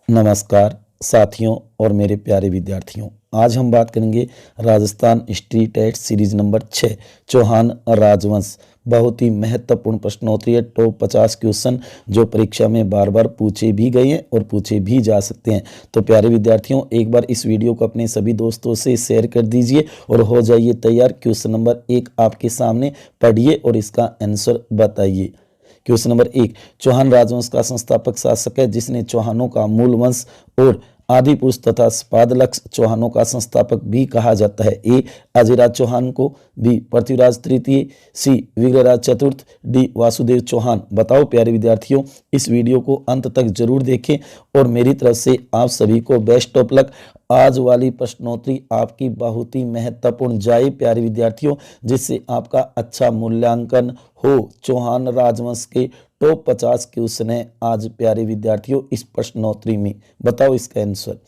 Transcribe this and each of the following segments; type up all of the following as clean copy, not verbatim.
नमस्कार साथियों और मेरे प्यारे विद्यार्थियों। आज हम बात करेंगे Rajasthan history test series number 6 Chauhan राजवंश। बहुत ही महत्वपूर्ण प्रश्नोत्तरी है। टॉप 50 क्वेश्चन जो परीक्षा में बार बार पूछे भी गए हैं और पूछे भी जा सकते हैं। तो प्यारे विद्यार्थियों, एक बार इस वीडियो को अपने सभी दोस्तों से शेयर कर दीजिए और हो जाइए तैयार। क्वेश्चन नंबर 1 आपके सामने पढ़िए और इसका आंसर बताइए। क्वेश्चन नंबर 1, चौहान राजवंश का संस्थापक शासक है जिसने चौहानों का मूल वंश और आदि पुरुष तथा पादलक्ष चौहानों का संस्थापक भी कहा जाता है। ए अजयराज चौहान को, बी पृथ्वीराज तृतीय, सी विग्रहराज चतुर्थ, डी वासुदेव चौहान। बताओ प्यारे विद्यार्थियों, इस वीडियो को अंत तक जरूर देखें और मेरी तरफ से आप सभी को बेस्ट ऑफ लक। आज वाली प्रश्नोत्तरी आपकी बहुत ही महत्वपूर्ण जाए प्यारे विद्यार्थियों, जिससे आपका अच्छा मूल्यांकन हो। चौहान राजवंश के टॉप 50 क्वेश्चन है आज प्यारे विद्यार्थियों इस प्रश्नोत्तरी में। बताओ इसका आंसर।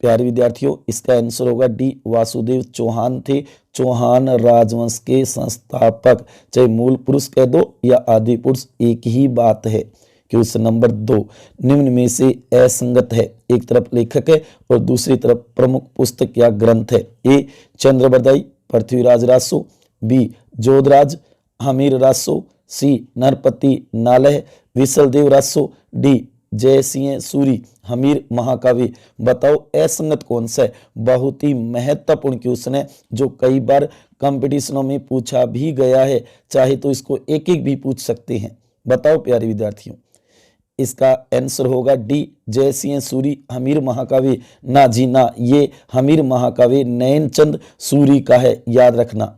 प्यारे विद्यार्थियों, इसका आंसर होगा डी वासुदेव चौहान थे चौहान राजवंश के संस्थापक। चाहे मूल पुरुष कह दो या आदि पुरुष, एक ही बात है। क्वेश्चन नंबर 2, निम्न में से असंगत है। एक तरफ लेखक है और दूसरी तरफ प्रमुख पुस्तक या ग्रंथ है। ए चंद्रबरदाई पृथ्वीराज रासो, बी जोधराज हमीर रासो, सी नरपति नालह विशलदेव रासो, डी जय सिंह सूरी हमीर महाकाव्य। बताओ असंगत कौन सा है। बहुत ही महत्वपूर्ण क्वेश्चन है जो कई बार कंपटीशनों में पूछा भी गया है। चाहे तो इसको एक एक भी पूछ सकते हैं। बताओ प्यारे विद्यार्थियों, इसका आंसर होगा डी जय सिंह सूरी हमीर महाकाव्य। ना जी ना, ये हमीर महाकाव्य नयनचंद सूरी का है, याद रखना।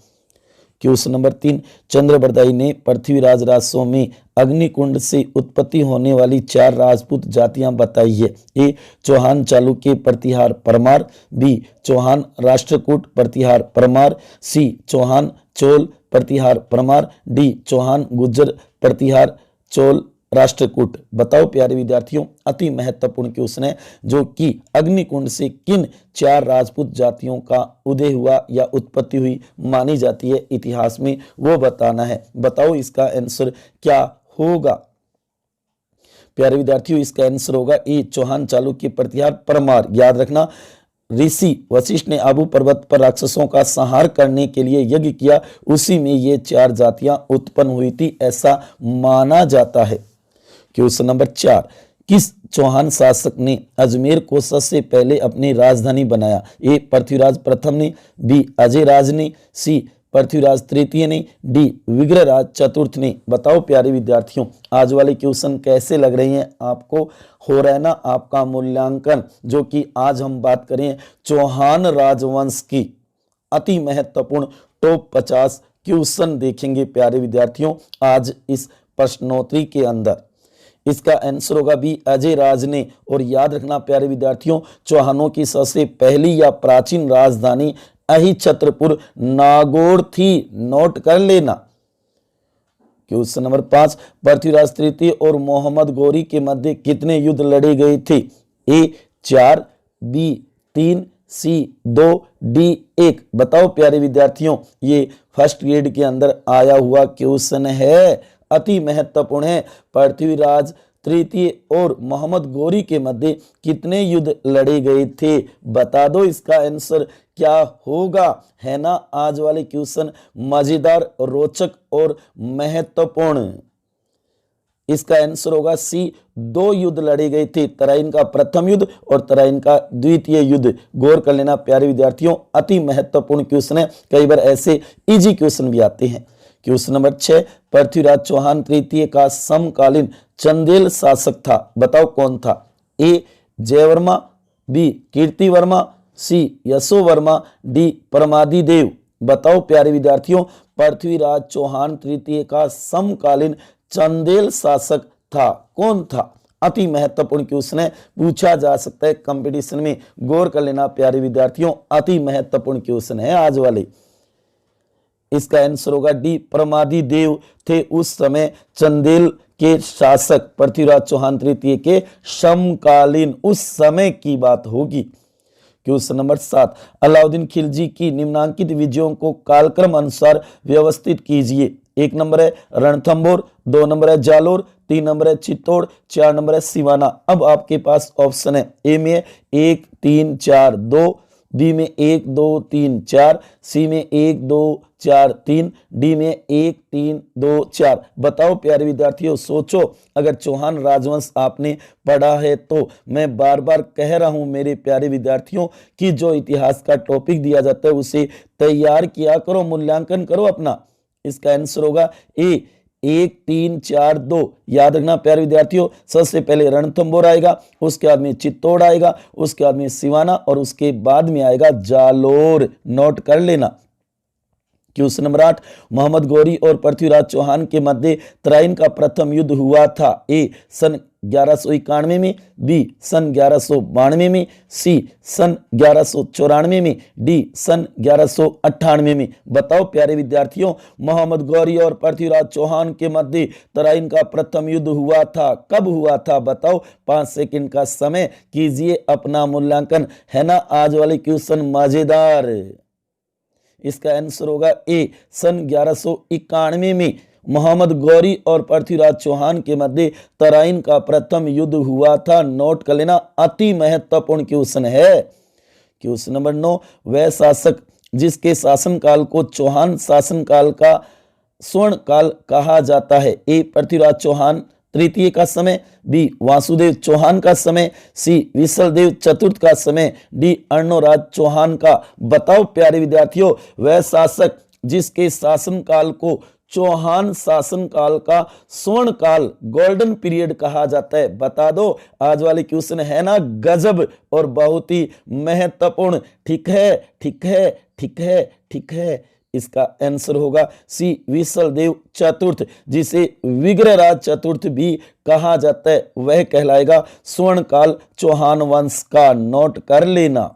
क्वेश्चन नंबर 3, चंद्रबरदाई ने पृथ्वीराज रासों में अग्निकुंड से उत्पत्ति होने वाली 4 राजपूत जातियां बताई है। ए चौहान चालुक्य प्रतिहार परमार, बी चौहान राष्ट्रकूट प्रतिहार परमार, सी चौहान चोल प्रतिहार परमार, डी चौहान गुज्जर प्रतिहार चोल राष्ट्रकूट। बताओ प्यारे विद्यार्थियों, अति महत्वपूर्ण क्वेश्चन है जो कि अग्निकुंड से किन 4 राजपूत जातियों का उदय हुआ या उत्पत्ति हुई मानी जाती है इतिहास में, वो बताना है। बताओ इसका आंसर क्या होगा। प्यारे विद्यार्थियों, इसका आंसर होगा ए चौहान चालुक्य प्रतिहार परमार। याद रखना, ऋषि वशिष्ठ ने आबू पर्वत पर राक्षसों का संहार करने के लिए यज्ञ किया, उसी में ये 4 जातियां उत्पन्न हुई थी, ऐसा माना जाता है। क्वेश्चन नंबर 4, किस चौहान शासक ने अजमेर को सबसे पहले अपनी राजधानी बनाया। ए पृथ्वीराज प्रथम ने, बी अजयराज ने, सी पृथ्वीराज तृतीय ने, डी विग्रहराज चतुर्थ ने। बताओ प्यारे विद्यार्थियों, आज वाले क्वेश्चन कैसे लग रहे हैं आपको। हो रहा है ना आपका मूल्यांकन, जो कि आज हम बात करें चौहान राजवंश की अति महत्वपूर्ण टॉप 50 क्वेश्चन देखेंगे प्यारे विद्यार्थियों आज इस प्रश्नोत्तरी के अंदर। इसका आंसर होगा बी अजयराज ने। और याद रखना प्यारे विद्यार्थियों, चौहानों की सबसे पहली या प्राचीन राजधानी अहिछत्रपुर नागौर थी, नोट कर लेना। क्वेश्चन नंबर 5, पृथ्वीराज तृतीय और मोहम्मद गौरी के मध्य कितने युद्ध लड़े गए थे। ए 4, बी 3, सी 2, डी 1। बताओ प्यारे विद्यार्थियों, ये फर्स्ट ग्रेड के अंदर आया हुआ क्वेश्चन है, अति महत्वपूर्ण है। पृथ्वीराज तृतीय और मोहम्मद गौरी के मध्य कितने युद्ध लड़े गए थे। बता दो इसका आंसर क्या होगा। है ना आज वाले क्वेश्चन मजेदार, रोचक और महत्वपूर्ण। इसका आंसर होगा सी, 2 युद्ध लड़े गए थे, तराइन का प्रथम युद्ध और तराइन का द्वितीय युद्ध। गौर कर लेना प्यारे विद्यार्थियों, अति महत्वपूर्ण क्वेश्चन है। कई बार ऐसे इजी क्वेश्चन भी आते हैं। क्वेश्चन नंबर 6, पृथ्वीराज चौहान तृतीय का समकालीन चंदेल शासक था। बताओ कौन था। ए जयवर्मा, बी कीर्ति वर्मा, सी यशो वर्मा, डी परमादिदेव। बताओ प्यारे विद्यार्थियों, पृथ्वीराज चौहान तृतीय का समकालीन चंदेल शासक था, कौन था। अति महत्वपूर्ण क्वेश्चन है, पूछा जा सकता है कंपटीशन में। गौर कर लेना प्यारे विद्यार्थियों, अति महत्वपूर्ण क्वेश्चन है आज वाले। इसका आंसर होगा डी परमादिदेव थे उस समय चंदेल के शासक। पृथ्वीराज चौहान तृतीय के समकालीन उस समय की बात होगी। क्वेश्चन नंबर 7, अलाउद्दीन खिलजी की निम्नांकित विजयों को कालक्रम अनुसार व्यवस्थित कीजिए। 1 नंबर है रणथंभौर, 2 नंबर है जालोर, 3 नंबर है चित्तौड़, 4 नंबर है सिवाना। अब आपके पास ऑप्शन है, ए में 1 3 4 2, बी में 1 2 3 4, सी में 1 2 4 3, डी में 1 3 2 4। बताओ प्यारे विद्यार्थियों, सोचो। अगर चौहान राजवंश आपने पढ़ा है तो मैं बार बार कह रहा हूं मेरे प्यारे विद्यार्थियों कि जो इतिहास का टॉपिक दिया जाता है उसे तैयार किया करो, मूल्यांकन करो अपना। इसका आंसर होगा ए 1 3 4 2। याद रखना प्यारे विद्यार्थियों, सबसे पहले रणथंभौर आएगा, उसके बाद में चित्तौड़ आएगा, उसके बाद में सिवाना और उसके बाद में आएगा जालोर। नोट कर लेना। क्वेश्चन नंबर 8, मोहम्मद गौरी और पृथ्वीराज चौहान के मध्य तराइन का प्रथम युद्ध हुआ था। ए सन 1191 में, बी सन 1192 में, सी सन 1194 में, डी सन 1198 में। बताओ प्यारे विद्यार्थियों, मोहम्मद गौरी और पृथ्वीराज चौहान के मध्य तराइन का प्रथम युद्ध हुआ था, कब हुआ था? बताओ। 5 सेकंड का समय, कीजिए अपना मूल्यांकन। है ना आज वाले क्वेश्चन मजेदार? इसका आंसर होगा ए सन 1191 में मोहम्मद गौरी और पृथ्वीराज चौहान के मध्य तराइन का प्रथम युद्ध हुआ था। नोट कर लेना, अति महत्वपूर्ण क्वेश्चन है। क्वेश्चन नंबर 9, वह शासक जिसके शासनकाल को चौहान शासनकाल का स्वर्ण काल कहा जाता है। ए पृथ्वीराज चौहान तृतीय का समय, बी वासुदेव चौहान का समय, सी विशलदेव चतुर्थ का समय, डी अर्णोराज चौहान का। बताओ प्यारे विद्यार्थियों, वह शासक जिसके शासनकाल को चौहान शासनकाल का स्वर्ण काल गोल्डन पीरियड कहा जाता है। बता दो। आज वाले क्वेश्चन है ना गजब और बहुत ही महत्वपूर्ण। ठीक है, ठीक है, ठीक है, ठीक है। इसका आंसर होगा सी विशलदेव चतुर्थ, जिसे विग्रहराज चतुर्थ भी कहा जाता है। वह कहलाएगा स्वर्ण काल चौहान वंश का। नोट कर लेना।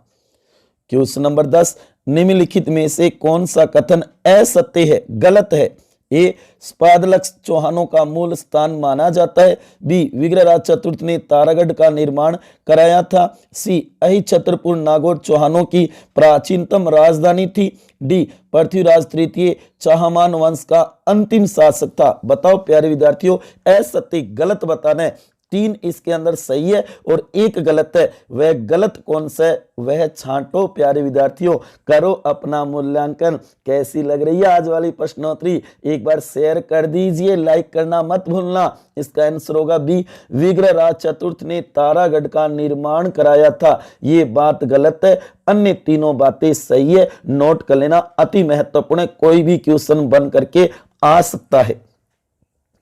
क्वेश्चन नंबर 10, निम्नलिखित में से कौन सा कथन असत्य है, गलत है? ए स्पादलक्ष चौहानों का मूल स्थान माना जाता है, बी विग्रहराज चतुर्थ ने तारागढ़ का निर्माण कराया था, सी अहिछत्रपुर नागौर चौहानों की प्राचीनतम राजधानी थी, डी पृथ्वीराज तृतीय चाहमान वंश का अंतिम शासक था। बताओ प्यारे विद्यार्थियों, असत्य गलत बताना है। 3 इसके अंदर सही है और 1 गलत है। वह गलत कौन सा है वह छांटो प्यारे विद्यार्थियों, करो अपना मूल्यांकन। कैसी लग रही है आज वाली प्रश्नोत्तरी? एक बार शेयर कर दीजिए, लाइक करना मत भूलना। इसका आंसर होगा बी विग्रहराज चतुर्थ ने तारागढ़ का निर्माण कराया था। ये बात गलत है, अन्य तीनों बातें सही है। नोट कर लेना, अति महत्वपूर्ण है, कोई भी क्वेश्चन बन करके आ सकता है।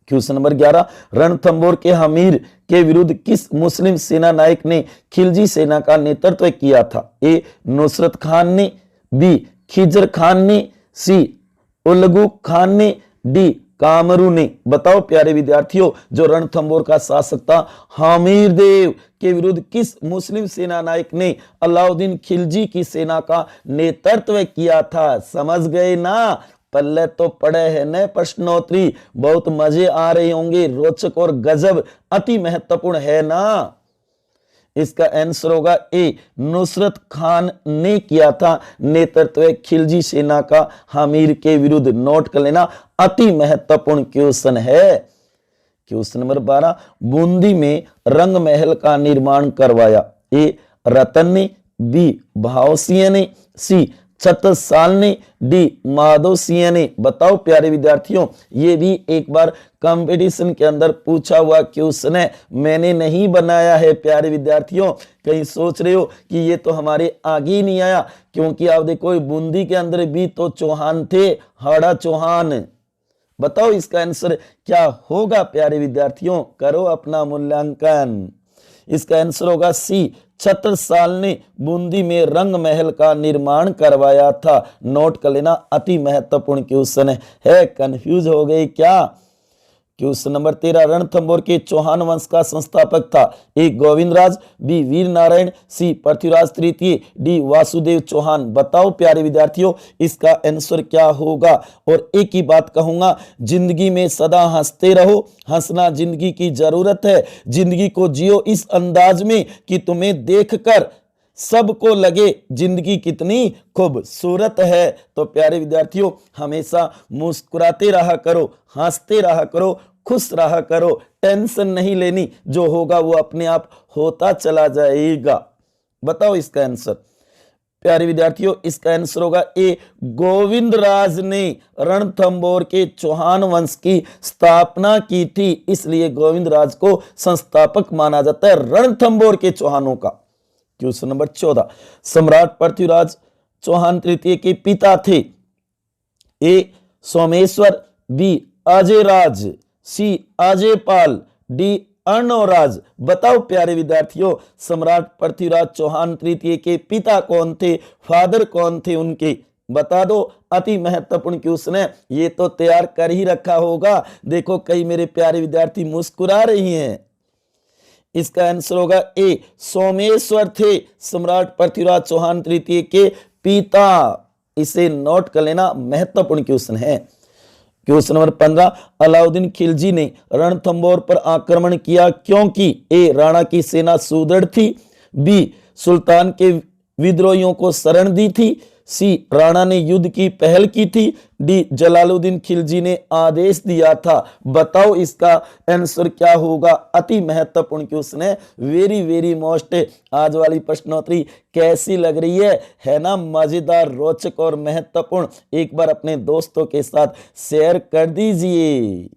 क्वेश्चन नंबर 11, रणथंभौर के हमीर के विरुद्ध किस मुस्लिम सेना नायक ने खिलजी सेना का नेतृत्व किया था? ए नुसरत खान ने, बी खिजर खान ने, सी उलगू खान ने, डी कामरू ने। बताओ प्यारे विद्यार्थियों, जो रणथंभौर का शासक था हमीर देव के विरुद्ध किस मुस्लिम सेना नायक ने अलाउद्दीन खिलजी की सेना का नेतृत्व किया था? समझ गए ना? पल्ले तो पड़े हैं नए प्रश्नोत्तरी, बहुत मजे आ रहे होंगे, रोचक और गजब, अति महत्वपूर्ण है ना। इसका आंसर होगा ए नुसरत खान ने किया था नेतृत्व खिलजी सेना का हमीर के विरुद्ध। नोट कर लेना, अति महत्वपूर्ण क्वेश्चन है। क्वेश्चन नंबर 12, बूंदी में रंग महल का निर्माण करवाया। ए रतन ने, बी भावसिंह ने, सी छत्रसाल ने, डी माधव सिंह ने। बताओ प्यारे विद्यार्थियों, ये भी एक बार कंपटीशन के अंदर पूछा हुआ क्वेश्चन है, मैंने नहीं बनाया है प्यारे विद्यार्थियों। कहीं सोच रहे हो कि ये तो हमारे आगे ही नहीं आया, क्योंकि आप देखो बूंदी के अंदर भी तो चौहान थे, हाड़ा चौहान। बताओ इसका आंसर क्या होगा प्यारे विद्यार्थियों, करो अपना मूल्यांकन। इसका आंसर होगा सी छत्रसाल ने बूंदी में रंग महल का निर्माण करवाया था। नोट कर लेना, अति महत्वपूर्ण क्वेश्चन है। कंफ्यूज हो गए क्या? क्वेश्चन नंबर 13, रणथंभौर के चौहान वंश का संस्थापक था। ए गोविंदराज, बी वीर नारायण, सी पृथ्वीराज तृतीय, डी वासुदेव चौहान। बताओ प्यारे विद्यार्थियों, इसका आंसर क्या होगा? और एक ही बात कहूंगा, जिंदगी में सदा हंसते रहो, हंसना जिंदगी की जरूरत है। जिंदगी को जियो इस अंदाज में कि तुम्हें देखकर सबको लगे जिंदगी कितनी खूबसूरत है। तो प्यारे विद्यार्थियों, हमेशा मुस्कुराते रहा करो, हंसते रहा करो, खुश रहा करो, टेंशन नहीं लेनी, जो होगा वो अपने आप होता चला जाएगा। बताओ इसका आंसर। प्यारे विद्यार्थियों, इसका आंसर होगा ए, गोविंदराज ने रणथंभौर के चौहान वंश की स्थापना की थी, इसलिए गोविंदराज को संस्थापक माना जाता है रणथंभौर के चौहानों का। क्वेश्चन नंबर 14, सम्राट पृथ्वीराज चौहान तृतीय के पिता थे। ए सोमेश्वर, बी अजयराज, सी अजयपाल, डी अर्णवराज। बताओ प्यारे विद्यार्थियों, सम्राट पृथ्वीराज चौहान तृतीय के पिता कौन थे, फादर कौन थे उनके, बता दो। अति महत्वपूर्ण क्वेश्चन है, ये तो तैयार कर ही रखा होगा। देखो कई मेरे प्यारे विद्यार्थी मुस्कुरा रही हैं। इसका आंसर होगा ए, सोमेश्वर थे सम्राट पृथ्वीराज चौहान तृतीय के पिता। इसे नोट कर लेना, महत्वपूर्ण क्वेश्चन है। क्वेश्चन नंबर 15, अलाउद्दीन खिलजी ने रणथंभौर पर आक्रमण किया क्योंकि ए, राणा की सेना सुदृढ़ थी, बी, सुल्तान के विद्रोहियों को शरण दी थी, सी, राणा ने युद्ध की पहल की थी, डी, जलालुद्दीन खिलजी ने आदेश दिया था। बताओ इसका आंसर क्या होगा। अति महत्वपूर्ण क्वेश्चन है, वेरी वेरी मोस्ट। आज वाली प्रश्नोत्तरी कैसी लग रही है ना, मजेदार, रोचक और महत्वपूर्ण। एक बार अपने दोस्तों के साथ शेयर कर दीजिए।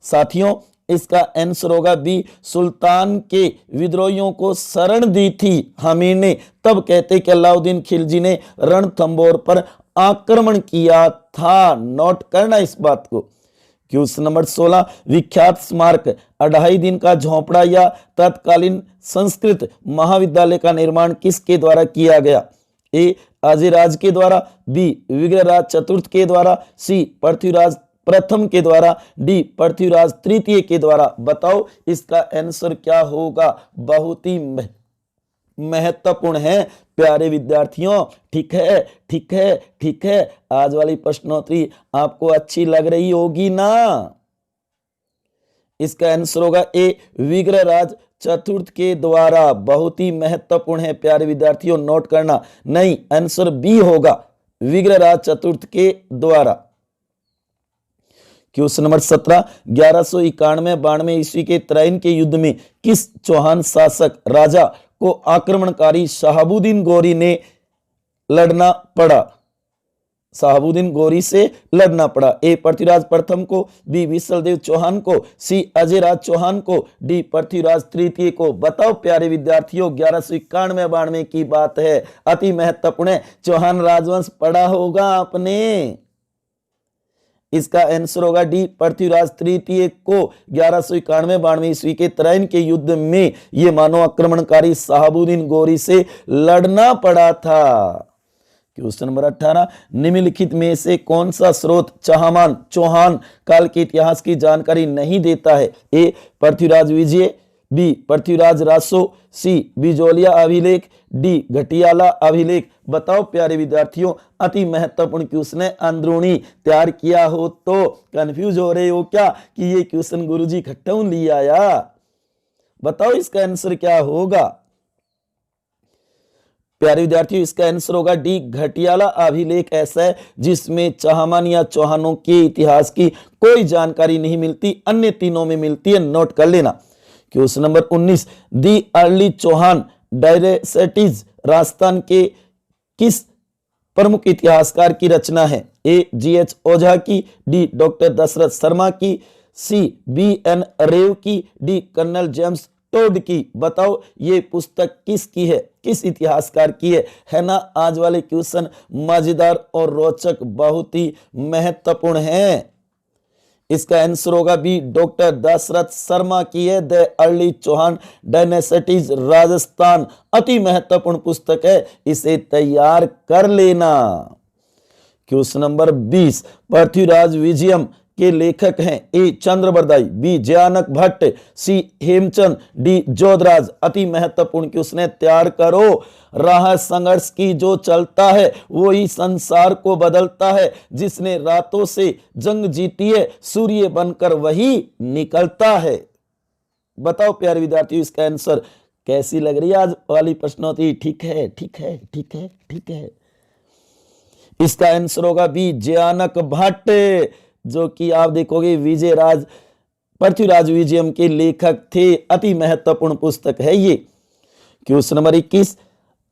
साथियों, इसका आंसर होगा बी, सुल्तान के विद्रोहियों को शरण दी थी हमीर ने, तब कहते कि अलाउद्दीन खिलजी ने रणथंभौर पर आक्रमण किया था। नोट करना इस बात को। क्वेश्चन नंबर 16, विख्यात स्मारक 2.5 दिन का झोंपड़ा या तत्कालीन संस्कृत महाविद्यालय का निर्माण किसके द्वारा किया गया। ए, अजयराज के द्वारा, बी, विग्रहराज चतुर्थ के द्वारा, सी, पृथ्वीराज प्रथम के द्वारा, डी, पृथ्वीराज तृतीय के द्वारा। बताओ इसका आंसर क्या होगा। बहुत ही महत्वपूर्ण है प्यारे विद्यार्थियों। ठीक है, ठीक है, ठीक है। आज वाली प्रश्नोत्तरी आपको अच्छी लग रही होगी ना। इसका आंसर होगा ए, विग्रहराज चतुर्थ के द्वारा। बहुत ही महत्वपूर्ण है प्यारे विद्यार्थियों, नोट करना। नहीं, आंसर बी होगा, विग्रहराज चतुर्थ के द्वारा। क्वेश्चन नंबर 17, 1191-92 ईस्वी के तराइन के युद्ध में किस चौहान शासक राजा को आक्रमणकारी शहाबुद्दीन गौरी ने लड़ना पड़ा। शहाबुद्दीन गौरी से लड़ना पड़ा। ए, पृथ्वीराज प्रथम को, बी, विशलदेव चौहान को, सी, अजयराज चौहान को, डी, पृथ्वीराज तृतीय को। बताओ प्यारे विद्यार्थियों, 1191-92 की बात है, अति महत्वपूर्ण है। चौहान राजवंश पढ़ा होगा आपने। इसका आंसर होगा डी, पृथ्वीराज तृतीय को 1191-92 ईस्वी के तराइन के युद्ध में ये मानव आक्रमणकारी शहाबुद्दीन गौरी से लड़ना पड़ा था। क्वेश्चन नंबर 18, निम्नलिखित में से कौन सा स्रोत चौहान काल के इतिहास की जानकारी नहीं देता है। ए, पृथ्वीराज विजय, बी, पृथ्वीराज रासो, सी, बिजोलिया अभिलेख, डी, घटियाला अभिलेख। बताओ प्यारे विद्यार्थियों, अति महत्वपूर्ण क्वेश्चन है। अंदरूनी तैयार किया हो तो कंफ्यूज हो रहे हो क्या कि ये क्वेश्चन गुरुजी खट्टू ले आया। बताओ इसका आंसर क्या होगा। प्यारे विद्यार्थियों, इसका आंसर होगा डी, घटियाला अभिलेख ऐसा है जिसमें चौहान या चौहानों के इतिहास की कोई जानकारी नहीं मिलती, अन्य तीनों में मिलती है। नोट कर लेना। Question number 19, the early Chauhan dynasties Rajasthan के किस प्रमुख इतिहासकार की रचना है। ए, G.H. ओझा की, डी, डॉक्टर दशरथ शर्मा की, सी, B.N. रेव की, डी, कर्नल जेम्स टोड की। बताओ ये पुस्तक किसकी है, किस इतिहासकार की है ना। आज वाले क्वेश्चन मजेदार और रोचक, बहुत ही महत्वपूर्ण है। इसका आंसर होगा बी, डॉक्टर दशरथ शर्मा की है, the early Chauhan dynasties Rajasthan. अति महत्वपूर्ण पुस्तक है, इसे तैयार कर लेना। क्वेश्चन नंबर 20, पृथ्वीराज विजयम के लेखक हैं। ए, चंद्रबरदाई, बी, जयानक भट्ट, सी, हेमचंद, डी, जोधराज। अति महत्वपूर्ण क्वेश्चन है, तैयार करो। राह संघर्ष की जो चलता है वो ही संसार को बदलता है, जिसने रातों से जंग जीती है सूर्य बनकर वही निकलता है। बताओ प्यारे विद्यार्थियों, इसका आंसर कैसी लग रही है आज वाली प्रश्नोत्तरी? ठीक है, ठीक है, ठीक है, ठीक है। इसका आंसर होगा बी, जयानक भट्ट, जो कि आप देखोगे विजयराज पृथ्वीराज विजयम के लेखक थे। अति महत्वपूर्ण पुस्तक है ये। क्वेश्चन नंबर 21,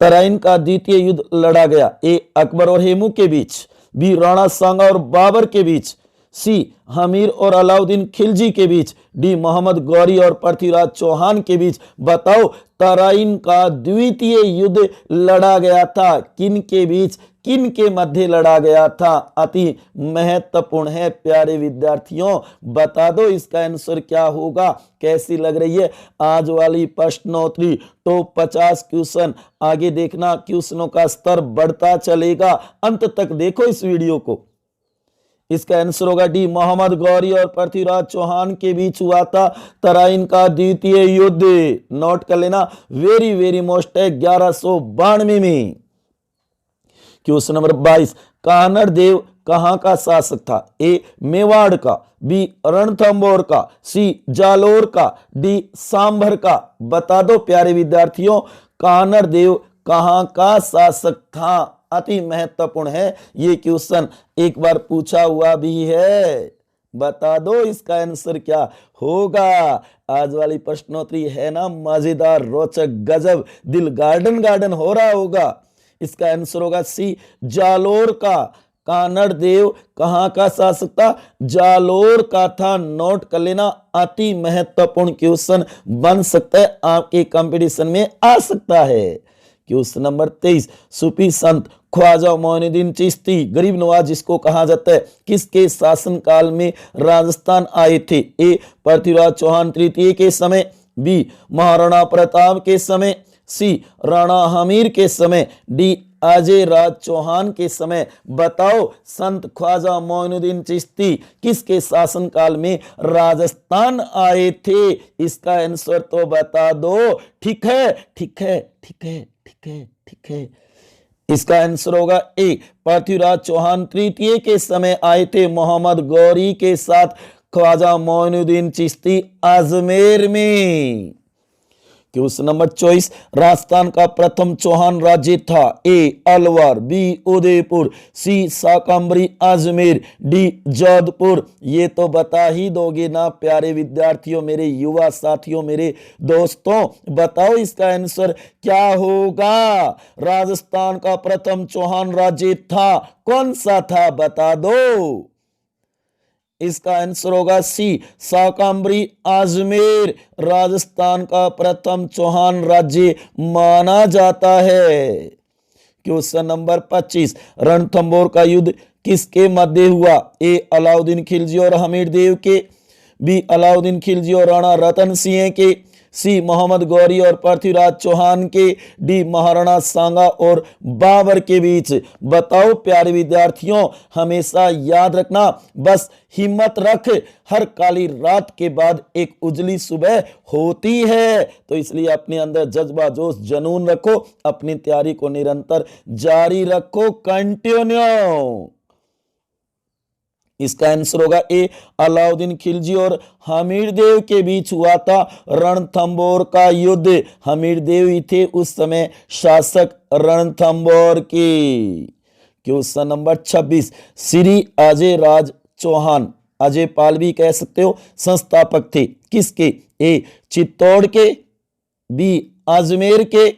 तराइन का द्वितीय युद्ध लड़ा गया। ए, अकबर और हेमू के बीच, बी, राणा सांगा और बाबर के बीच, सी, हमीर और अलाउद्दीन खिलजी के बीच, डी, मोहम्मद गौरी और पृथ्वीराज चौहान के बीच। बताओ तराइन का द्वितीय युद्ध लड़ा गया था किन के बीच, किन के मध्य लड़ा गया था? अति महत्वपूर्ण है प्यारे विद्यार्थियों, बता दो इसका आंसर क्या होगा। कैसी लग रही है आज वाली प्रश्नोत्तरी? तो 50 क्वेश्चन, आगे देखना क्वेश्चनों का स्तर बढ़ता चलेगा, अंत तक देखो इस वीडियो को। इसका आंसर होगा डी, मोहम्मद गौरी और पृथ्वीराज चौहान के बीच हुआ था तराइन का द्वितीय युद्ध। नोट कर लेना, वेरी वेरी मोस्ट है, 1192 में। क्वेश्चन नंबर 22, कानड़ देव कहां का शासक था? ए, मेवाड़ का, बी, रणथंभौर का, सी, जालोर का, डी, सांभर का। बता दो प्यारे विद्यार्थियों, कानड़ देव कहां का शासक था? अति महत्वपूर्ण है ये क्वेश्चन, एक बार पूछा हुआ भी है। बता दो इसका आंसर क्या होगा। आज वाली प्रश्नोत्तरी है ना मजेदार, रोचक, गजब, दिल गार्डन गार्डन हो रहा होगा। इसका आंसर होगा सी, जालोर का। कानड़ देव कहां का शासक था? जालोर का था। नोट कर लेना, अति महत्वपूर्ण क्वेश्चन बन सकता है, आपके कंपटीशन में आ सकता है। क्वेश्चन नंबर 23, सूफी संत ख्वाजा मोइनुद्दीन चिश्ती गरीब नवाज जिसको कहा जाता है, किसके शासन काल में राजस्थान आए थे? ए, पृथ्वीराज चौहान तृतीय के समय, बी, महाराणा प्रताप के समय, सी, राणा हमीर के समय, डी, अजय राज चौहान के समय। बताओ संत ख्वाजा मोइनुद्दीन चिश्ती किसके शासन काल में राजस्थान आए थे? इसका आंसर तो बता दो। ठीक है, ठीक है, ठीक है, ठीक है, ठीक है। इसका आंसर होगा ए, पृथ्वीराज चौहान तृतीय के समय आए थे मोहम्मद गौरी के साथ ख्वाजा मोइनुद्दीन चिश्ती अजमेर में। क्वेश्चन नंबर 24, राजस्थान का प्रथम चौहान राज्य था? ए, अलवर, बी, उदयपुर, सी, शाकंभरी अजमेर, डी, जोधपुर। ये तो बता ही दोगे ना प्यारे विद्यार्थियों, मेरे युवा साथियों, मेरे दोस्तों, बताओ इसका आंसर क्या होगा। राजस्थान का प्रथम चौहान राज्य था, कौन सा था? बता दो। इसका आंसर होगा सी, शाकंभरी अजमेर राजस्थान का प्रथम चौहान राज्य माना जाता है। क्वेश्चन नंबर 25, रणथंभौर का युद्ध किसके मध्य हुआ? ए, अलाउद्दीन खिलजी और हमीर देव के, बी, अलाउद्दीन खिलजी और राणा रतन सिंह के, सी, मोहम्मद गौरी और पृथ्वीराज चौहान के, डी, महाराणा सांगा और बाबर के बीच। बताओ प्यारे विद्यार्थियों, हमेशा याद रखना, बस हिम्मत रख, हर काली रात के बाद एक उजली सुबह होती है। तो इसलिए अपने अंदर जज्बा, जोश, जुनून रखो, अपनी तैयारी को निरंतर जारी रखो, कंटिन्यू। इसका आंसर होगा ए, अलाउद्दीन खिलजी और हमीर देव के बीच हुआ था रणथंभौर का युद्ध। हमीर देव ही थे उस समय शासक रणथंभौर के। क्वेश्चन नंबर 26, श्री अजय राज चौहान, अजय पाल भी कह सकते हो, संस्थापक थे किसके? ए, चित्तौड़ के, बी, अजमेर के,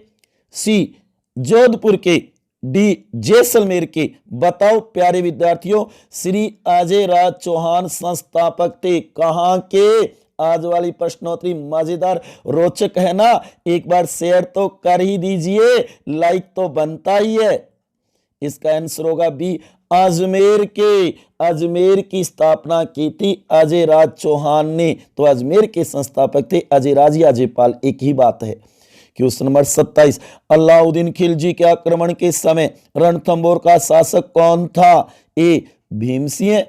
सी, जोधपुर के, डी, जैसलमेर के। बताओ प्यारे विद्यार्थियों, श्री अजय राज चौहान संस्थापक थे कहां के? आज वाली प्रश्नोत्तरी मजेदार, रोचक है ना? एक बार शेयर तो कर ही दीजिए, लाइक तो बनता ही है। इसका आंसर होगा बी, अजमेर के। अजमेर की स्थापना की थी अजय राज चौहान ने। तो अजमेर के संस्थापक थे अजय राज या अजयपाल, एक ही बात है। क्वेश्चन नंबर 27, अलाउद्दीन खिलजी के आक्रमण के समय रणथंभौर का शासक कौन था? ए, भीमसिंह,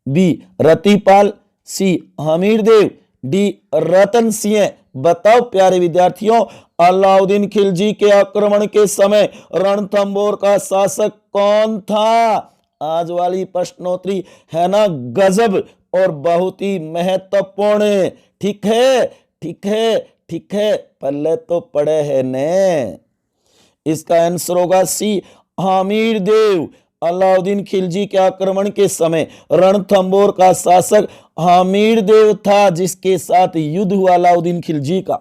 बी, रतिपाल, सी, हमीर देव, डी, रतन सिंह। बताओ प्यारे विद्यार्थियों, अलाउद्दीन खिलजी के आक्रमण के समय रणथंभौर का शासक कौन था? आज वाली प्रश्नोत्तरी है ना गजब और बहुत ही महत्वपूर्ण। ठीक है, ठीक है, ठीक है, पल्ले तो पड़े है ने। इसका आंसर होगा सी, हामिर देव। अलाउद्दीन खिलजी के आक्रमण के समय रणथंबोर का शासक हामिर देव था, जिसके साथ युद्ध हुआ अलाउद्दीन खिलजी का।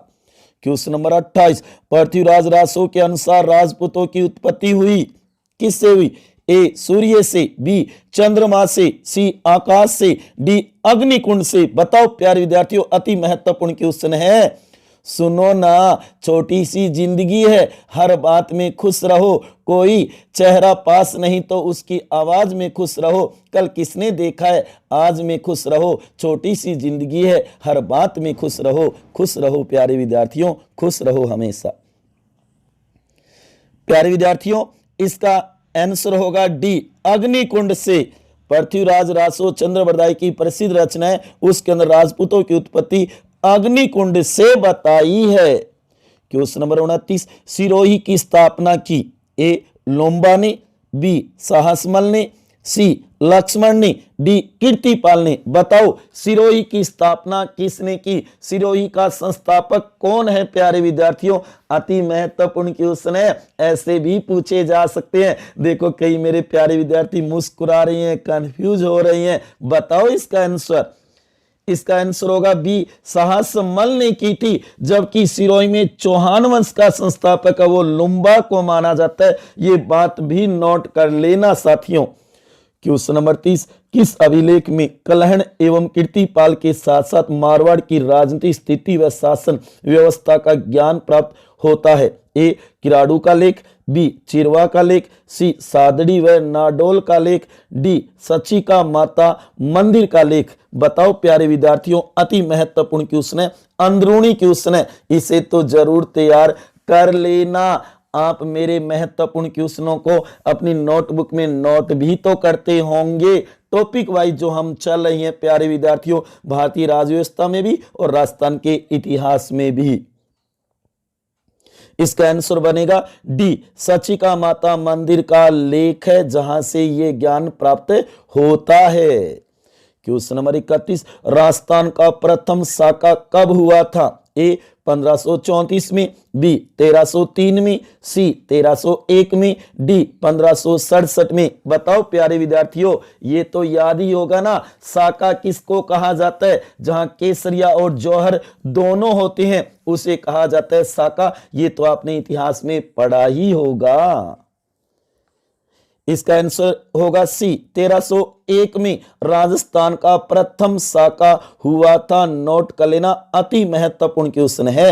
क्वेश्चन नंबर 28, पृथ्वीराज रासो के अनुसार राजपूतों की उत्पत्ति हुई किससे हुई? ए सूर्य से, बी चंद्रमा से, सी आकाश से, डी अग्निकुंड से। बताओ प्यारे विद्यार्थियों, अति महत्वपूर्ण क्वेश्चन है, सुनो ना। छोटी सी जिंदगी है, हर बात में खुश रहो। कोई चेहरा पास नहीं तो उसकी आवाज में खुश रहो। कल किसने देखा है, आज में खुश रहो। छोटी सी जिंदगी है, हर बात में खुश रहो। खुश रहो प्यारे विद्यार्थियों, खुश रहो हमेशा। प्यारे विद्यार्थियों, इसका आंसर होगा डी, अग्निकुंड से। पृथ्वीराज रासो चंद्रबरदाई की प्रसिद्ध रचना है, उसके अंदर राजपूतों की उत्पत्ति अग्निकुंड से बताई है। क्वेश्चन नंबर 29, सिरोही की स्थापना की? ए लोम्बा ने, बी साहसमल ने, सी लक्ष्मण ने, डी कीर्तिपाल ने। बताओ सिरोही की स्थापना किसने की? सिरोही का संस्थापक कौन है प्यारे विद्यार्थियों? अति महत्वपूर्ण क्वेश्चन है, ऐसे भी पूछे जा सकते हैं। देखो कई मेरे प्यारे विद्यार्थी मुस्कुरा रही हैं, कंफ्यूज हो रही हैं। बताओ इसका आंसर। इसका आंसर होगा बी, साहसमल ने की थी, जबकि सिरोही में चौहान वंश का संस्थापक है वो लुम्बा को माना जाता है। ये बात भी नोट कर लेना साथियों। क्वेश्चन नंबर 30, किस अभिलेख में कलहण एवं कीर्तिपाल के साथ साथ मारवाड़ की राजनीतिक स्थिति व शासन व्यवस्था का ज्ञान प्राप्त होता है? ए किराड़ू का लेख, बी चिरवा का लेख, सी सादड़ी व नाडोल का लेख, डी सची का माता मंदिर का लेख। बताओ प्यारे विद्यार्थियों, अति महत्वपूर्ण क्वेश्चन है, अंदरूनी क्वेश्चन है, इसे तो जरूर तैयार कर लेना। आप मेरे महत्वपूर्ण क्वेश्चनों को अपनी नोटबुक में नोट भी तो करते होंगे। टॉपिक वाइज जो हम चल रही हैं प्यारे विद्यार्थियों, भारतीय राज्य व्यवस्था में भी और राजस्थान के इतिहास में भी। इसका आंसर बनेगा डी, सचिका माता मंदिर का लेख है, जहां से ये ज्ञान प्राप्त होता है। क्वेश्चन नंबर 31, राजस्थान का प्रथम शाका कब हुआ था? ए 1534 में, बी 1303 में, सी 1301 में, डी 1567 में। बताओ प्यारे विद्यार्थियों, ये तो याद ही होगा ना, शाका किसको कहा जाता है? जहां केसरिया और जौहर दोनों होते हैं उसे कहा जाता है शाका। ये तो आपने इतिहास में पढ़ा ही होगा। इसका आंसर होगा सी, 1301 में राजस्थान का प्रथम शाका हुआ था। नोट कर लेना, अति महत्वपूर्ण क्वेश्चन है।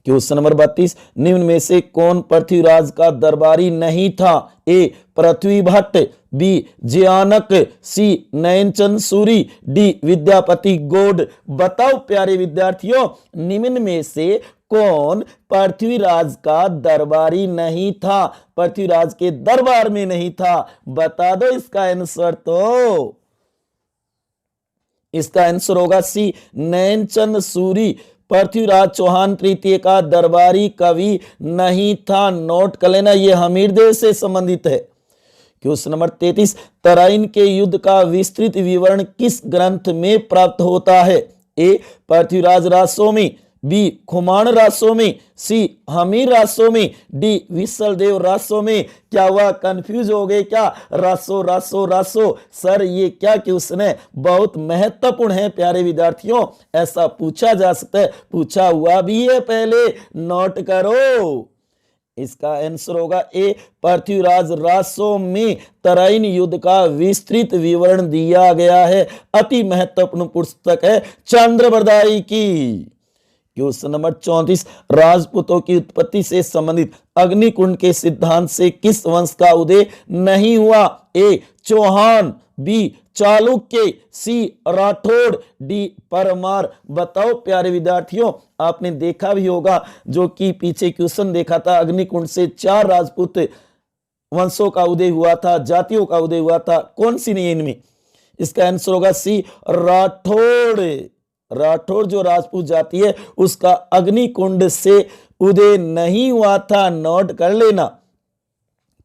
क्वेश्चन नंबर 32, निम्न में से कौन पृथ्वीराज का दरबारी नहीं था? ए पृथ्वी भट्ट, बी जयानक, सी नयनचंद सूरी, डी विद्यापति गौड़। बताओ प्यारे विद्यार्थियों, निम्न में से कौन पृथ्वीराज का दरबारी नहीं था? पृथ्वीराज के दरबार में नहीं था। बता दो इसका आंसर। तो इसका आंसर होगा सी, नयनचंद सूरी। पृथ्वीराज चौहान तृतीय का दरबारी कवि नहीं था। नोट कर लेना, यह हमीरदेव से संबंधित है। क्वेश्चन नंबर 33, तराइन के युद्ध का विस्तृत विवरण किस ग्रंथ में प्राप्त होता है? ए पृथ्वीराज रासो में, बी खुमान रासो में, सी हमीर रासो में, डी विशलदेव रासो में। क्या हुआ, कंफ्यूज हो गए क्या? रासो रासो रासो। सर ये क्या क्वेश्चन है, बहुत महत्वपूर्ण है प्यारे विद्यार्थियों, ऐसा पूछा जा सकता है, पूछा हुआ भी है पहले। नोट करो, इसका आंसर होगा ए पृथ्वीराज रासो में तराइन युद्ध का विस्तृत विवरण दिया गया है। अति महत्वपूर्ण पुस्तक है चंद्रबरदाई की। क्वेश्चन नंबर 34, राजपूतों की उत्पत्ति से संबंधित अग्निकुंड के सिद्धांत से किस वंश का उदय नहीं हुआ? ए चौहान, बी चालुक्य, सी राठौड़, डी परमार। बताओ प्यारे विद्यार्थियों, आपने देखा भी होगा जो कि पीछे क्वेश्चन देखा था, अग्निकुंड से 4 राजपूत वंशों का उदय हुआ था, जातियों का उदय हुआ था। कौन सी नहीं इनमें? इसका आंसर होगा सी राठौड़। राठौर जो राजपूत जाति है उसका अग्निकुंड से उदय नहीं हुआ था। नोट कर लेना।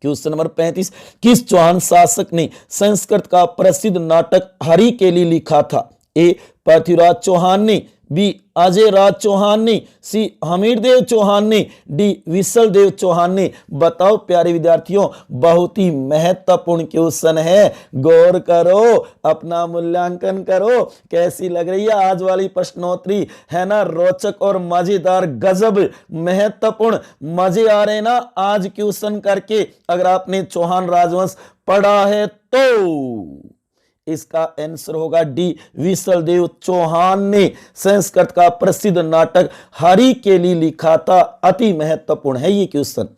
क्वेश्चन नंबर 35, किस चौहान शासक ने संस्कृत का प्रसिद्ध नाटक हरि के लिए लिखा था? ए पृथ्वीराज चौहान ने, बी अजय राज चौहान ने, सी हमीरदेव चौहान ने, डी विसल देव चौहान ने। बताओ प्यारे विद्यार्थियों, बहुत ही महत्वपूर्ण क्वेश्चन है, गौर करो, अपना मूल्यांकन करो। कैसी लग रही है आज वाली प्रश्नोत्तरी? है ना रोचक और मजेदार, गजब महत्वपूर्ण, मजे आ रहे ना आज क्वेश्चन करके? अगर आपने चौहान राजवंश पढ़ा है तो इसका आंसर होगा डी विसल देव चौहान ने संस्कृत का प्रसिद्ध नाटक हरि के लिए लिखा था। अति महत्वपूर्ण है ये question.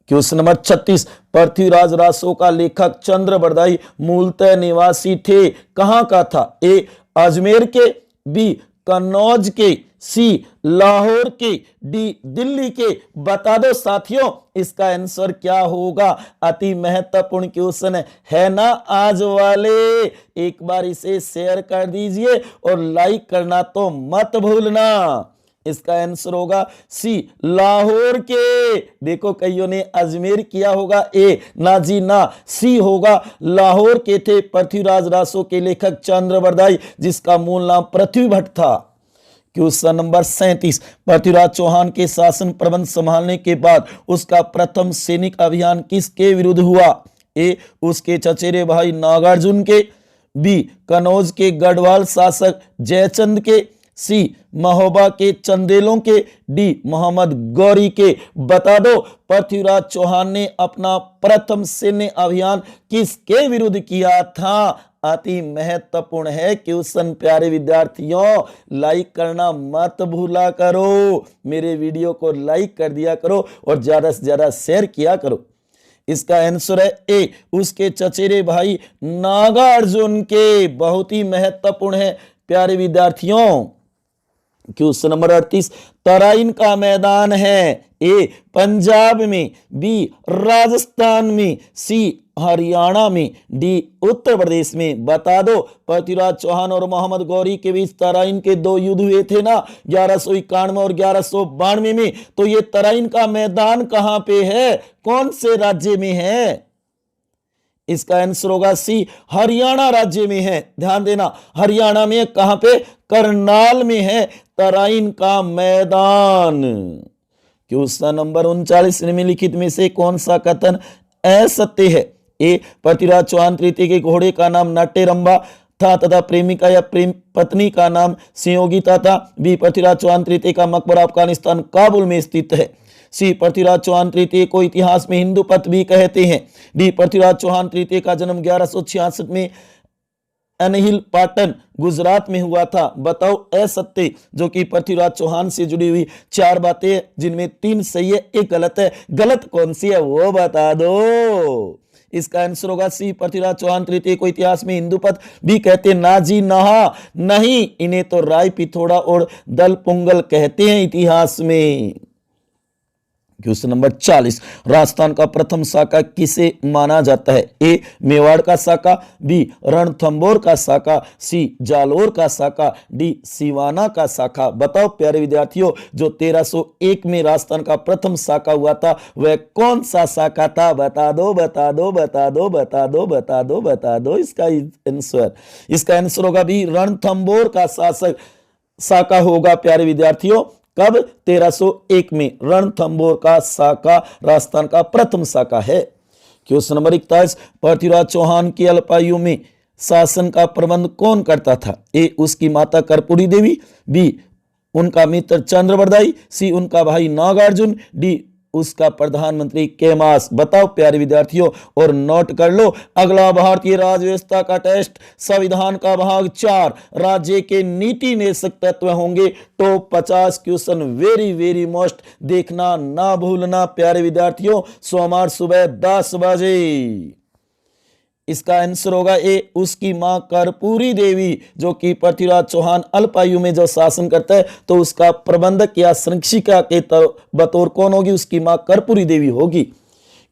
Question number 36, Prithviraj Raso का लेखक चंद्र बरदाई मूलतः निवासी थे, कहां का था? ए अजमेर के, बी कन्नौज के, सी लाहौर के, डी दिल्ली के। बता दो साथियों इसका आंसर क्या होगा? अति महत्वपूर्ण क्वेश्चन है ना आज वाले। एक बार इसे शेयर कर दीजिए और लाइक करना तो मत भूलना। इसका आंसर होगा सी लाहौर के। देखो कईयों ने अजमेर किया होगा, ए ना जी ना, सी होगा लाहौर के थे पृथ्वीराज रासो के लेखक चंद्र बरदाई, जिसका मूल नाम पृथ्वी भट्ट था। क्वेश्चन नंबर 37, पृथ्वीराज चौहान के शासन प्रबंध संभालने के बाद उसका प्रथम सैनिक अभियान किसके विरुद्ध हुआ? ए उसके चचेरे भाई नागार्जुन के, बी कन्नौज के गढ़वाल शासक जयचंद के, सी महोबा के चंदेलों के, डी मोहम्मद गौरी के। बता दो पृथ्वीराज चौहान ने अपना प्रथम सैन्य अभियान किसके विरुद्ध किया था? अति महत्वपूर्ण है क्वेश्चन प्यारे विद्यार्थियों, लाइक करना मत भूला करो। मेरे वीडियो को लाइक कर दिया करो और ज्यादा से ज्यादा शेयर किया करो। इसका आंसर है ए उसके चचेरे भाई नागार्जुन के। बहुत ही महत्वपूर्ण है प्यारे विद्यार्थियों। क्वेश्चन नंबर 38, तराइन का मैदान है, ए पंजाब में, बी राजस्थान में, सी हरियाणा में, डी उत्तर प्रदेश में। बता दो पृथ्वीराज चौहान और मोहम्मद गौरी के बीच तराइन के 2 युद्ध हुए थे ना, 1191 और 1192 में। तो ये तराइन का मैदान कहां पे है, कौन से राज्य में है? इसका आंसर होगा सी हरियाणा राज्य में है। ध्यान देना हरियाणा में, कहां पे? करनाल में है तराइन का मैदान। क्वेश्चन नंबर 39, निम्नलिखित में से कौन सा कथन असत्य है? ए पृथ्वीराज चौहान तृतीय के घोड़े का नाम नाट्यरंबा था तथा प्रेमिका या प्रेम पत्नी का नाम संयोगिता था। बी पृथ्वीराज चौहान तृतीय का मकबरा अफगानिस्तान काबुल में स्थित है। सी पृथ्वीराज चौहान तृतीय को इतिहास में हिंदू पत भी कहते हैं। डी पृथ्वीराज चौहान तृतीय का जन्म 1166 में अनहिल पाटन गुजरात में हुआ था। बताओ असत्य, जो कि पृथ्वीराज चौहान से जुड़ी हुई 4 बातें जिनमें 3 सही है, 1 गलत है। गलत कौन सी है वो बता दो। इसका आंसर होगा सी पृथ्वीराज चौहान तृतीय को इतिहास में हिंदू पथ भी कहते ना जी ना, नहीं, इन्हें तो राय पिथौड़ा और दल पुंगल कहते हैं इतिहास में। क्वेश्चन नंबर 40, राजस्थान का प्रथम शाका किसे माना जाता है? ए मेवाड़ का शाका, बी रणथंबोर का शाका, सी जालोर का शाका, डी सिवाना का शाखा। बताओ प्यारे विद्यार्थियों, जो 1301 में राजस्थान का प्रथम शाका हुआ था वह कौन सा शाका था? बता दो बता दो बता दो बता दो बता दो बता दो इसका आंसर। इसका आंसर होगा बी रणथंबोर का शाका होगा प्यारे विद्यार्थियों। कब? 1301 में रणथंबोर का शाका राजस्थान का प्रथम शाका है। क्वेश्चन नंबर 41, पृथ्वीराज चौहान की अल्पायु में शासन का प्रबंध कौन करता था? ए उसकी माता कर्पूरी देवी, बी उनका मित्र चंद्रबरदाई, सी उनका भाई नागार्जुन, डी उसका प्रधानमंत्री केमास। बताओ प्यारे विद्यार्थियों और नोट कर लो। अगला भारतीय राज्य व्यवस्था का टेस्ट, संविधान का भाग 4, राज्य के नीति निदेशक तत्व होंगे। Top 50 question very very most, देखना ना भूलना प्यारे विद्यार्थियों, सोमवार सुबह 10 बजे। इसका आंसर होगा ए उसकी मां कर्पूरी देवी, जो कि पृथ्वीराज चौहान अल्पायु में जो शासन करता है तो उसका प्रबंधक या संरक्षिका के बतौर कौन होगी? उसकी मां कर्पूरी देवी होगी।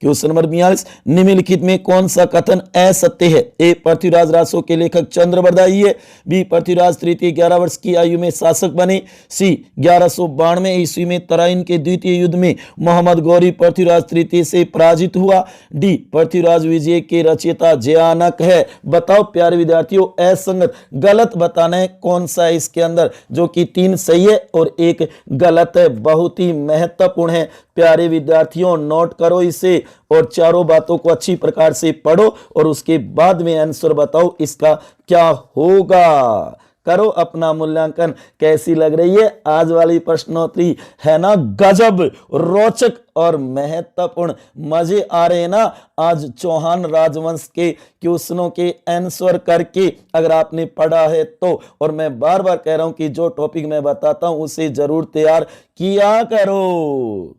क्वेश्चन नंबर 42, निम्नलिखित में कौन सा कथन असत्य है? ए, पृथ्वीराज रासो के लेखक चंद्रबरदाई है। बी, पृथ्वीराज तृतीय 11 वर्ष की आयु में शासक बने। सी, 1192 ईस्वी में तराइन के द्वितीय युद्ध में मोहम्मद गौरी पृथ्वीराज तृतीय से पराजित हुआ। डी, पृथ्वीराज विजय के रचयिता जयानक है। बताओ प्यारे विद्यार्थियों, असंगत गलत बताना है कौन सा है इसके अंदर, जो कि 3 सही है और 1 गलत है। बहुत ही महत्वपूर्ण है प्यारे विद्यार्थियों, नोट करो इसे और चारों बातों को अच्छी प्रकार से पढ़ो और उसके बाद में आंसर बताओ इसका क्या होगा। करो अपना मूल्यांकन। कैसी लग रही है आज वाली प्रश्नोत्तरी? है ना गजब, रोचक और महत्वपूर्ण? मजे आ रहे हैं ना आज चौहान राजवंश के क्वेश्चनों के आंसर करके, अगर आपने पढ़ा है तो। और मैं बार बार कह रहा हूं कि जो टॉपिक मैं बताता हूं उसे जरूर तैयार किया करो।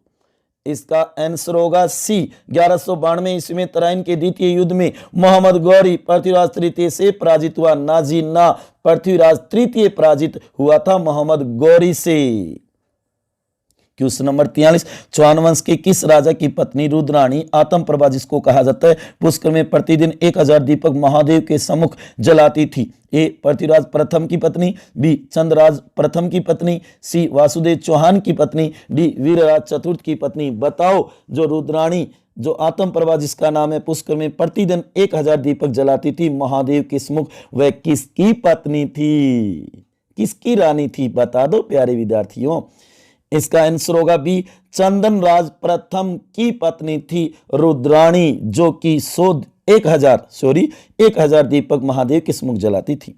इसका आंसर होगा सी, 1192 ईस्वी में तराइन के द्वितीय युद्ध में मोहम्मद गौरी पृथ्वीराज तृतीय से पराजित हुआ। ना जी ना, पृथ्वीराज तृतीय पराजित हुआ था मोहम्मद गौरी से। क्वेश्चन नंबर 43, चौहान वंश के किस राजा की पत्नी रुद्राणी आत्म प्रभा जिसको कहा जाता है पुष्कर में प्रतिदिन 1000 दीपक महादेव के सम्मुख जलाती थी? ए, पृथ्वीराज प्रथम की पत्नी। बी, चंद्रराज प्रथम की पत्नी। सी, वासुदेव चौहान की पत्नी। डी, वीरराज चतुर्थ की पत्नी। बताओ जो रुद्राणी, जो आत्म प्रभा जिसका नाम है, पुष्कर में प्रतिदिन 1000 दीपक जलाती थी महादेव के सम्मुख, वह किसकी पत्नी थी? किसकी रानी थी? बता दो प्यारे विद्यार्थियों। इसका आंसर होगा बी, चंदन राज प्रथम की पत्नी थी रुद्राणी, जो कि 1000 दीपक महादेव के सम्मुख जलाती थी।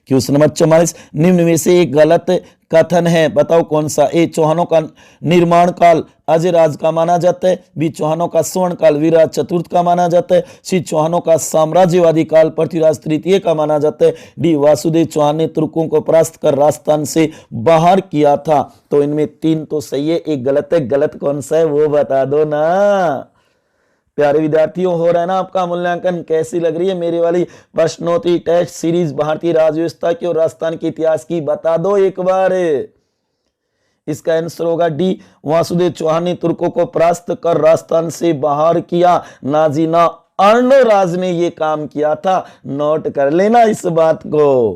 क्वेश्चन नंबर 44, निम्न में से एक गलत कथन है, बताओ कौन सा? ए, चौहानों का निर्माण काल अजय राज का माना जाता है। बी, चौहानों का स्वर्ण काल वीरराज चतुर्थ का माना जाता है। सी, चौहानों का साम्राज्यवादी काल पृथ्वीराज तृतीय का माना जाता है। डी, वासुदेव चौहान ने तुर्कों को परास्त कर राजस्थान से बाहर किया था। तो इनमें 3 तो सही है, 1 गलत है। गलत कौन सा है वो बता दो ना प्यारे विद्यार्थियों। हो रहा है ना आपका मूल्यांकन? कैसी लग रही है मेरी वाली प्रश्नोत्तरी टेस्ट सीरीज भारतीय राजव्यवस्था की और राजस्थान के इतिहास की? बता दो एक बार। इसका आंसर होगा डी, वासुदेव चौहान ने तुर्कों को परास्त कर राजस्थान से बाहर किया। ना जी ना, अर्णोराज ने यह काम किया था। नोट कर लेना इस बात को।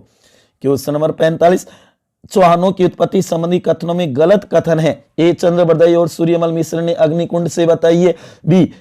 क्वेश्चन नंबर 45, चौहानों की उत्पत्ति संबंधी कथनों में गलत कथन है। ए, चंद्रबरदाई और सूर्यमल मिश्र ने अग्निकुंड से बताई है। बी,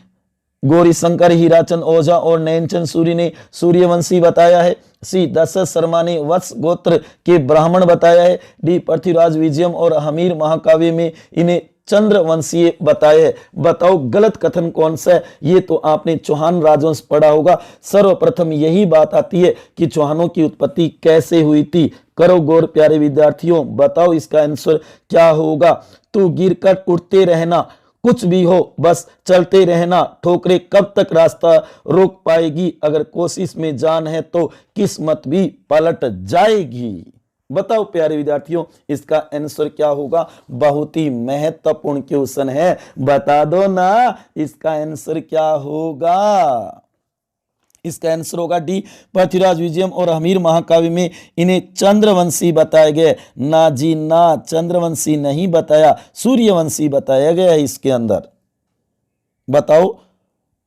गौरी शंकर हीराचंद ओझा और नयनचंद सूरी ने सूर्यवंशी बताया है। सी, दशरथ शर्मा ने वत्स गोत्र के ब्राह्मण बताया है। डी, पृथ्वीराज विजयम और हमीर महाकाव्य में इन्हें चंद्रवंशीय बताया है। बताओ गलत कथन कौन सा है? ये तो आपने चौहान राजवंश पढ़ा होगा। सर्वप्रथम यही बात आती है कि चौहानों की उत्पत्ति कैसे हुई थी। करो गौर प्यारे विद्यार्थियों, बताओ इसका आंसर क्या होगा। तू गिरकर उठते रहना, कुछ भी हो बस चलते रहना, ठोकरे कब तक रास्ता रोक पाएगी, अगर कोशिश में जान है तो किस्मत भी पलट जाएगी। बताओ प्यारे विद्यार्थियों इसका आंसर क्या होगा? बहुत ही महत्वपूर्ण क्वेश्चन है, बता दो ना इसका आंसर क्या होगा। इसका आंसर होगा डी, पृथ्वीराज विजयम और हमीर महाकाव्य में इन्हें चंद्रवंशी बताया गया। ना जी ना, चंद्रवंशी नहीं बताया, सूर्यवंशी बताया गया है इसके अंदर। बताओ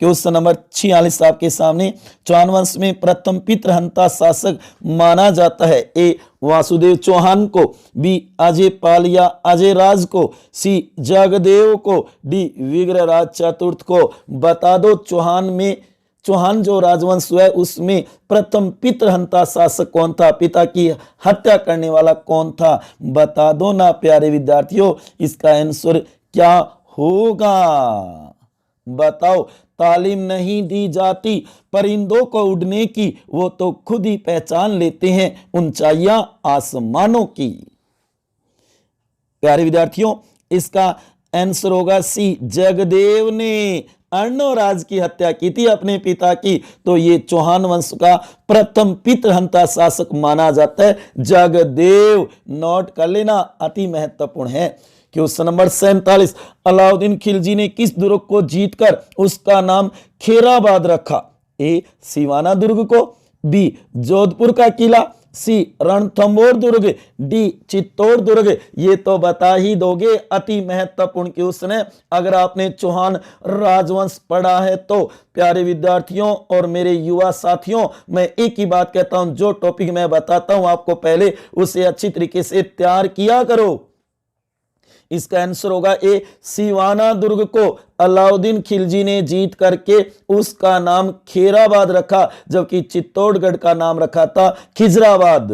क्वेश्चन नंबर 46 आपके सामने, चौहान वंश में प्रथम पितृहंता शासक माना जाता है। ए, वासुदेव चौहान को। बी, अजय पाल या अजय राज को। सी, जगदेव को। डी, विग्रहराज चतुर्थ को। बता दो चौहान जो राजवंश है उसमें प्रथम पितृहंता शासक कौन था? पिता की हत्या करने वाला कौन था? बता दो ना प्यारे विद्यार्थियों इसका आंसर क्या होगा। बताओ। तालीम नहीं दी जाती परिंदों को उड़ने की, वो तो खुद ही पहचान लेते हैं ऊंचाइयां आसमानों की। प्यारे विद्यार्थियों इसका आंसर होगा सी, जगदेव ने अर्णोराज की हत्या की थी अपने पिता की, तो ये चौहान वंश का प्रथम पितृहंता शासक माना जाता है जगदेव। नोट कर लेना, अति महत्वपूर्ण है। क्वेश्चन नंबर 47, अलाउद्दीन खिलजी ने किस दुर्ग को जीतकर उसका नाम खेराबाद रखा? ए, सिवाना दुर्ग को। बी, जोधपुर का किला। सी रणथंभौर दुर्ग, डी चित्तौड़ दुर्ग? ये तो बता ही दोगे। अति महत्वपूर्ण क्वेश्चन है अगर आपने चौहान राजवंश पढ़ा है तो। प्यारे विद्यार्थियों और मेरे युवा साथियों, मैं एक ही बात कहता हूं, जो टॉपिक मैं बताता हूं आपको पहले उसे अच्छी तरीके से तैयार किया करो। इसका आंसर होगा ए, सिवाना दुर्ग को अलाउद्दीन खिलजी ने जीत करके उसका नाम खेराबाद रखा, जबकि चित्तौड़गढ़ का नाम रखा था खिजराबाद।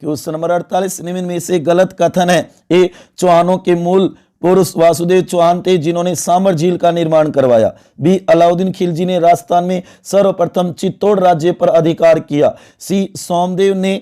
क्वेश्चन नंबर 48 निम्न में से गलत कथन है। ए, चौहानों के मूल पुरुष वासुदेव चौहान थे जिन्होंने सामर झील का निर्माण करवाया। बी, अलाउद्दीन खिलजी ने राजस्थान में सर्वप्रथम चित्तौड़ राज्य पर अधिकार किया। सी, सोमदेव ने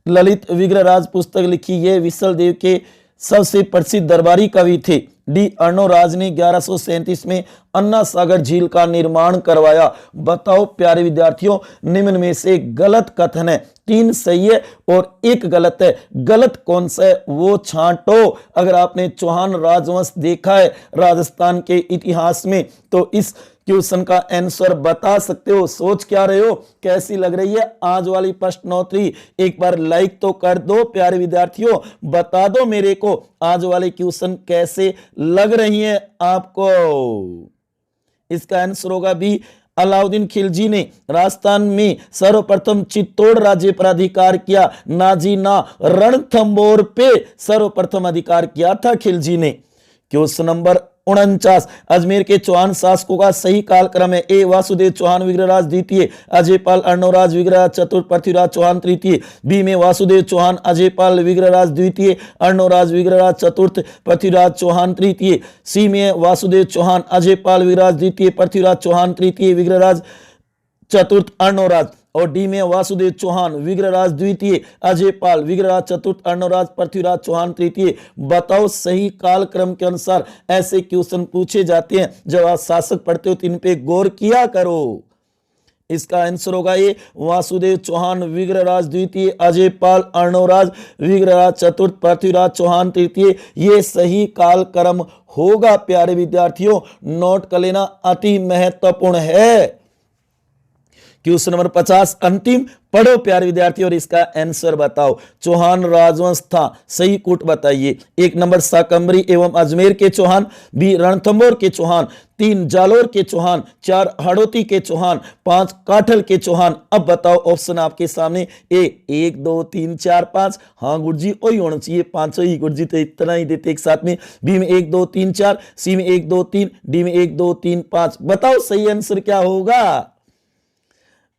ललित विग्रहराज पुस्तक लिखी, ये विसल देव के सबसे प्रसिद्ध दरबारी कवि थे। डी, अर्णोराज ने 1137 में अन्ना सागर झील का निर्माण करवाया। बताओ प्यारे विद्यार्थियों, निम्न में से गलत कथन है। 3 सही है और 1 गलत है। गलत कौन सा है वो छांटो। अगर आपने चौहान राजवंश देखा है राजस्थान के इतिहास में तो इस क्वेश्चन का आंसर बता सकते हो। सोच क्या रहे हो, कैसी लग रही है आज वाली प्रश्नोत्तरी? एक बार लाइक तो कर दो प्यारे विद्यार्थियों, बता दो मेरे को आज वाले क्वेश्चन कैसे लग रही है आपको। इसका आंसर होगा बी, अलाउद्दीन खिलजी ने राजस्थान में सर्वप्रथम चित्तौड़ राज्य पर अधिकार किया, नाजी ना रणथंभौर पे सर्वप्रथम अधिकार किया था खिलजी ने। क्वेश्चन नंबर 49 अजमेर के चौहान शासकों का सही कालक्रम है। ए, वासुदेव चौहान विग्रहराज द्वितीय, अजयपाल अर्णोराज विग्रहराज चतुर्थ, पृथ्वीराज चौहान तृतीय। बी में वासुदेव चौहान अजयपाल विग्रहराज द्वितीय, अर्णोराज विग्रहराज चतुर्थ, पृथ्वीराज चौहान तृतीय। सी में वासुदेव चौहान अजयपाल विग्रहराज द्वितीय, पृथ्वीराज चौहान तृतीय, विग्रहराज चतुर्थ, अर्णोराज। और डी में वासुदेव चौहान विग्रहराज द्वितीय, अजयपाल विग्रहराज चतुर्थ, अर्णोराज, पृथ्वीराज चौहान तृतीय। बताओ सही कालक्रम के अनुसार ऐसे क्वेश्चन पूछे जाते हैं। जब आप शासक पढ़ते हो तो इन पे गौर किया करो। इसका आंसर होगा ये, वासुदेव चौहान विग्रहराज द्वितीय, अजयपाल अर्णोराज विग्रहराज चतुर्थ, पृथ्वीराज चौहान तृतीय। ये सही कालक्रम होगा प्यारे विद्यार्थियों, नोट कर लेना, अति महत्वपूर्ण है। क्वेश्चन नंबर 50 अंतिम पढ़ो प्यारे विद्यार्थी और इसका आंसर बताओ। चौहान राजवंश था, सही कूट बताइए। 1 नंबर शाकंभरी एवं अजमेर के चौहान, बी रणथंभौर के चौहान, 3 जालोर के चौहान, 4 हड़ौती के चौहान, 5 काठल के चौहान। अब बताओ ऑप्शन आपके सामने। ए 1 2 3 4 5, हाँ गुरुजी वही होना चाहिए, 5 ही गुरुजी तो इतना ही देते एक साथ में। बी में 1 2 3 4, सी में 1 2 3, डी में 1 2 3 5। बताओ सही आंसर क्या होगा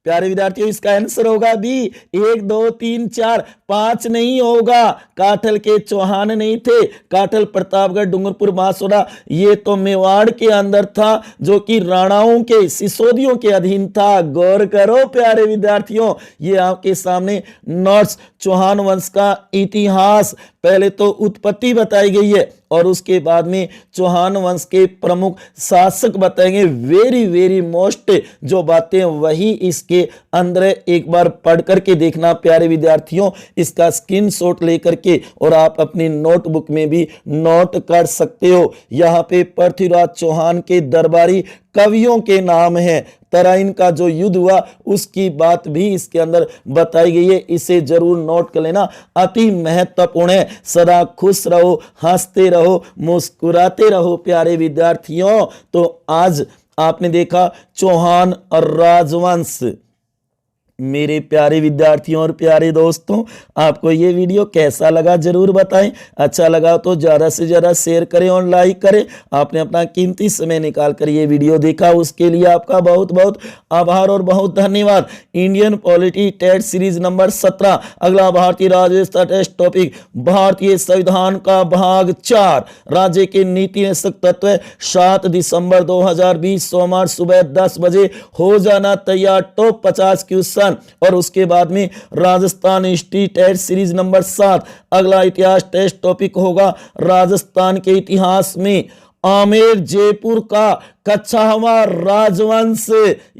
प्यारे विद्यार्थियों? इसका आंसर होगा बी 1 2 3 4 5 नहीं होगा। काठल के चौहान नहीं थे। काठल प्रतापगढ़, डूंगरपुर, बांसवाड़ा ये तो मेवाड़ के अंदर था, जो कि राणाओं के, सिसोदियों के अधीन था। गौर करो प्यारे विद्यार्थियों, ये आपके सामने नोट्स। चौहान वंश का इतिहास, पहले तो उत्पत्ति बताई गई है और उसके बाद में चौहान वंश के प्रमुख शासक बताएंगे। वेरी वेरी मोस्ट जो बातें वही इसके अंदर एक बार पढ़ करके देखना प्यारे विद्यार्थियों। इसका स्क्रीनशॉट लेकर के और आप अपनी नोटबुक में भी नोट कर सकते हो। यहाँ पे पृथ्वीराज चौहान के दरबारी कवियों के नाम हैं। तराइन का जो युद्ध हुआ उसकी बात भी इसके अंदर बताई गई है, इसे जरूर नोट कर लेना, अति महत्वपूर्ण है। सदा खुश रहो, हंसते रहो, मुस्कुराते रहो प्यारे विद्यार्थियों। तो आज आपने देखा चौहान राजवंश। मेरे प्यारे विद्यार्थियों और प्यारे दोस्तों, आपको ये वीडियो कैसा लगा जरूर बताएं। अच्छा लगा तो ज़्यादा से ज़्यादा शेयर करें और लाइक करें। आपने अपना कीमती समय निकाल कर ये वीडियो देखा, उसके लिए आपका बहुत बहुत आभार और बहुत धन्यवाद। इंडियन पॉलिटी टेट सीरीज नंबर 17, अगला भारतीय राज्य टेस्ट टॉपिक भारतीय संविधान का भाग 4, राज्य के नीति निषेधक तत्व। 7 दिसंबर 2020 सोमवार सुबह 10 बजे हो जाना तैयार। टॉप 50 क्वेश्चन और उसके बाद में Rajasthan history test series number 7, अगला इतिहास टेस्ट टॉपिक होगा राजस्थान के इतिहास में आमेर जयपुर का कच्छावा राजवंश।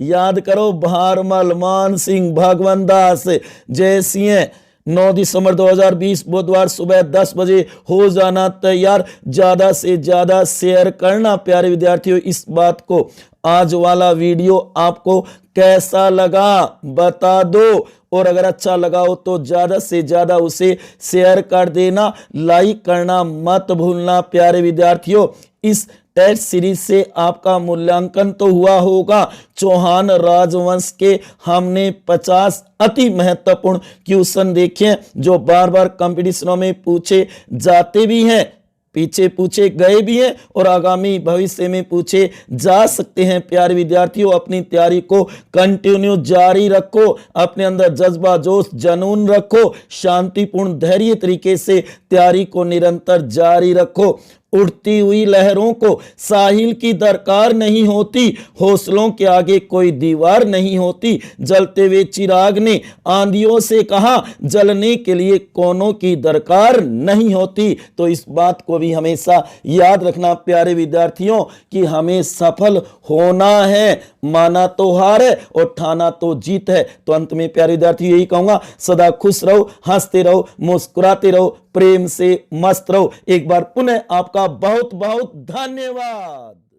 याद करो, भारमल, मान सिंह, भगवंत दास, जयसिंह। 9 दिसंबर 2020 बुधवार सुबह 10 बजे हो जाना तैयार। ज्यादा से ज्यादा शेयर करना प्यारे विद्यार्थियों इस बात को। आज वाला वीडियो आपको कैसा लगा बता दो और अगर अच्छा लगा हो तो ज़्यादा से ज़्यादा उसे शेयर कर देना, लाइक करना मत भूलना। प्यारे विद्यार्थियों, इस टेस्ट सीरीज से आपका मूल्यांकन तो हुआ होगा। चौहान राजवंश के हमने 50 अति महत्वपूर्ण क्वेश्चन देखे जो बार बार कंपटीशनों में पूछे जाते भी हैं, पीछे पूछे गए भी हैं और आगामी भविष्य में पूछे जा सकते हैं। प्यारे विद्यार्थियों, अपनी तैयारी को कंटिन्यू जारी रखो, अपने अंदर जज्बा जोश जुनून रखो, शांतिपूर्ण धैर्य तरीके से तैयारी को निरंतर जारी रखो। उठती हुई लहरों को साहिल की दरकार नहीं होती, हौसलों के आगे कोई दीवार नहीं होती। जलते हुए चिराग ने आंधियों से कहा, जलने के लिए कोनों की दरकार नहीं होती। तो इस बात को भी हमेशा याद रखना प्यारे विद्यार्थियों कि हमें सफल होना है, माना तो हार है और ठाना तो जीत है। तो अंत में प्यारे विद्यार्थियों यही कहूंगा, सदा खुश रहो, हंसते रहो, मुस्कुराते रहो, प्रेम से मस्त रहो। एक बार पुनः आपका बहुत बहुत धन्यवाद।